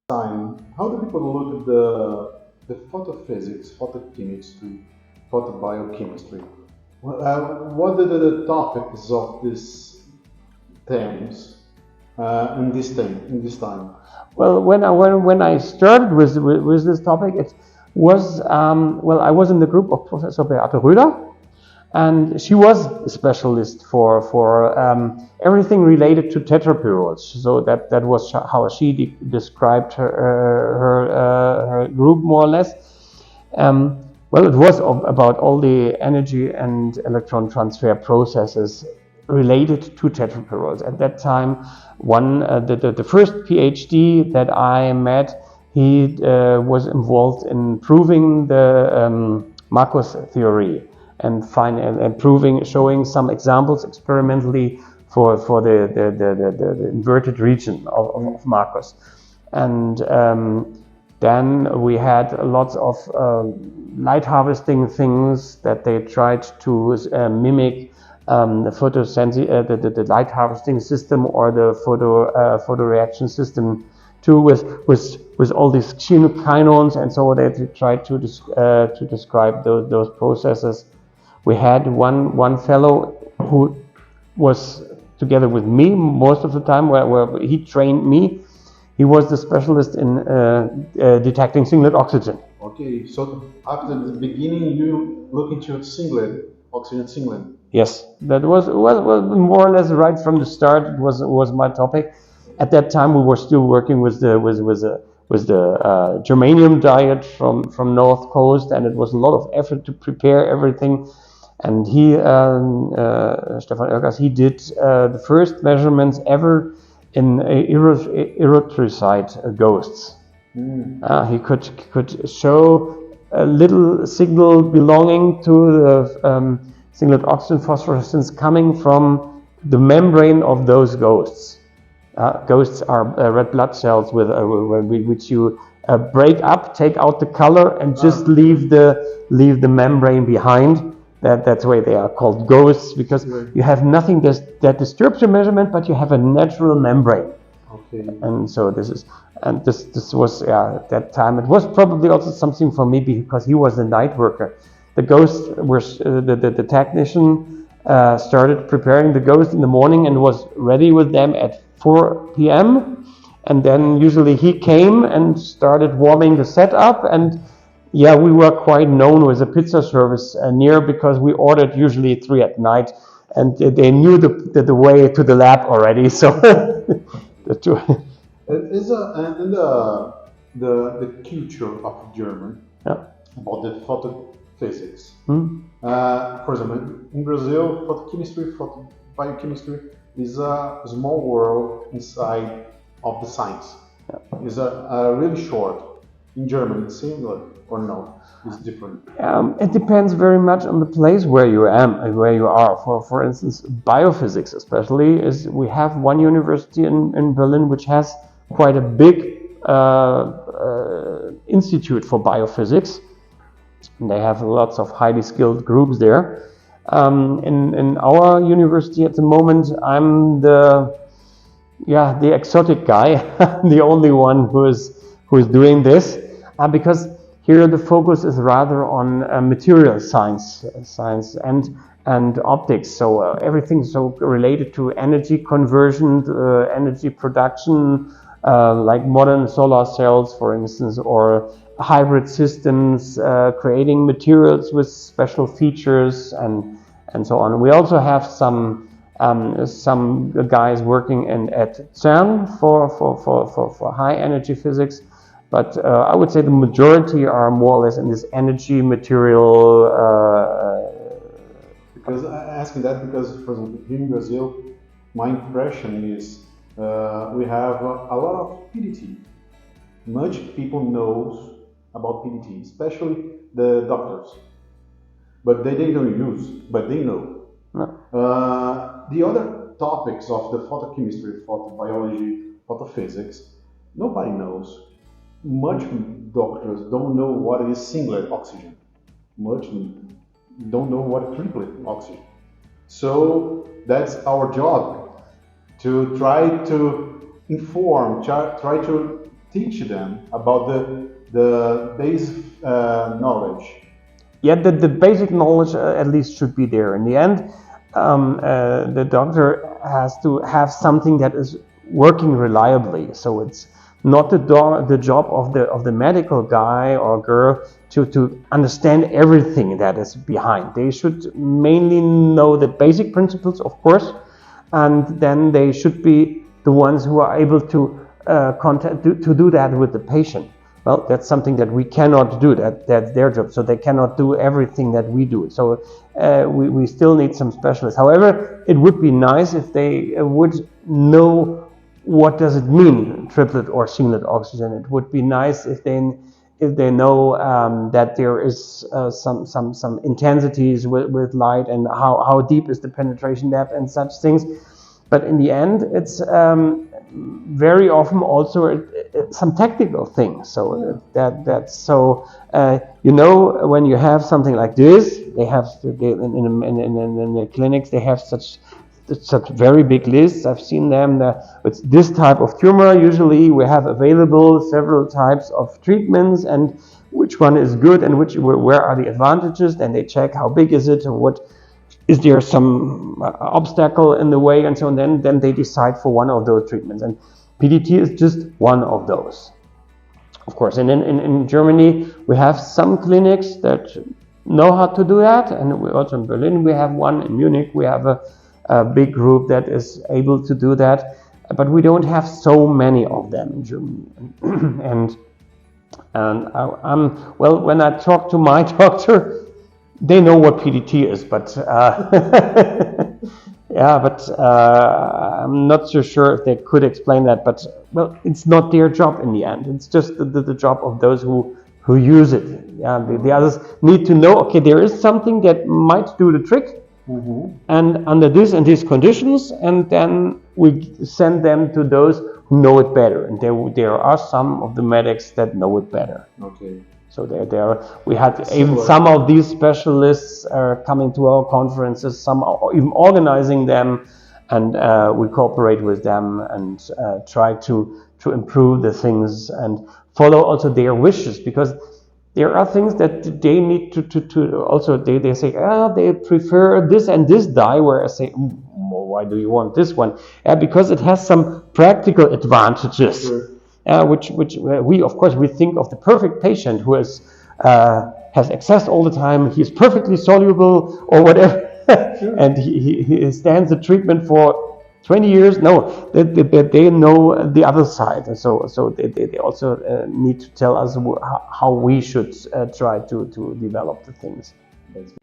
time, how do people look at the photophysics, photochemistry, photobiochemistry? What are the topics of these themes in this time? Well, when I started with this topic, it was well, I was in the group of Professor Beate Röder, and she was a specialist for everything related to tetrapyrols. So that was how she described her group more or less. Well, it was about all the energy and electron transfer processes related to tetrapyrols. At that time, the first PhD that I met, he was involved in proving the Marcos theory and showing some examples experimentally for the inverted region of Marcos. And then we had lots of light harvesting things that they tried to mimic the light harvesting system or the photoreaction system too, with all these kinones, and so they tried to describe those processes. We had one fellow who was together with me most of the time, where he trained me. He was the specialist in detecting singlet oxygen. Okay, so after the beginning, you look into oxygen singlet. Yes, that was more or less right from the start. It was my topic. At that time, we were still working with the germanium diet from North Coast, and it was a lot of effort to prepare everything. And he, Steffen Oerkers, he did the first measurements ever in erythrocyte ghosts. He could show a little signal belonging to the singlet oxygen phosphorescence coming from the membrane of those ghosts. Ghosts are red blood cells which you break up, take out the color, and just leave the membrane behind. That's why they are called ghosts, because you have nothing that disturbs your measurement, but you have a natural membrane. Okay. And so this was at that time. It was probably also something for me because he was a night worker. The ghosts were the technician started preparing the ghost in the morning and was ready with them at 4 p.m. And then usually he came and started warming the setup. And yeah, we were quite known with a pizza service near, because we ordered usually 3 at night, and they knew the way to the lab already. So It is in the culture of German about the photophysics. For example, in Brazil, photochemistry, photobiochemistry is a small world inside of the science. It's a really short. In German, it's similar or no? It's different. It depends very much on the place where you are. For instance, biophysics especially we have one university in Berlin which has quite a big institute for biophysics. They have lots of highly skilled groups there. In our university at the moment, I'm the exotic guy, the only one who is doing this, because here the focus is rather on material science and optics. So everything so related to energy conversion, energy production, like modern solar cells, for instance, or hybrid systems, creating materials with special features and so on. We also have some guys working at CERN for high energy physics, but I would say the majority are more or less in this energy material. Because I'm asking that because, for example, here in Brazil, my impression is we have a lot of PDT. Much people knows about PDT, especially the doctors, but they don't use, but they know. The other topics of the photochemistry, photobiology, photophysics, nobody knows. Much doctors don't know what is singlet oxygen. Much don't know what triplet oxygen. So that's our job, to try to inform, try to teach them about the basic knowledge? Yeah, the basic knowledge at least should be there. In the end, the doctor has to have something that is working reliably. So it's not the job of the medical guy or girl to understand everything that is behind. They should mainly know the basic principles, of course, and then they should be the ones who are able to to do that with the patient. Well, that's something that we cannot do. That's their job. So they cannot do everything that we do. So we still need some specialists. However, it would be nice if they would know what does it mean, triplet or singlet oxygen. It would be nice if they know that there is some intensities with light and how deep is the penetration depth and such things. But in the end, it's very often also some technical things. So that's so when you have something like this, they have in the clinics they have such very big lists. I've seen them. With this type of tumor, usually we have available several types of treatments and which one is good and where are the advantages. Then they check how big is it and what. Is there some obstacle in the way and so on? Then they decide for one of those treatments. And PDT is just one of those, of course. And then in Germany, we have some clinics that know how to do that. And we also in Berlin, we have one. In Munich, we have a big group that is able to do that. But we don't have so many of them in Germany. and well, when I talk to my doctor, they know what PDT is, but I'm not so sure if they could explain that. But well, it's not their job in the end. It's just the job of those who use it. Yeah, the others need to know. Okay, there is something that might do the trick, and under this and these conditions, and then we send them to those who know it better. And there are some of the medics that know it better. Okay. So we had even some of these specialists coming to our conferences, some are even organizing them, and we cooperate with them and try to improve the things and follow also their wishes, because there are things that they need to also they say they prefer this and this dye, where I say why do you want this one? Because it has some practical advantages. Sure. Which we of course we think of the perfect patient who has access all the time. He's perfectly soluble or whatever, sure. And he stands the treatment for 20 years. No, they know the other side, and so they also need to tell us how we should try to develop the things. That's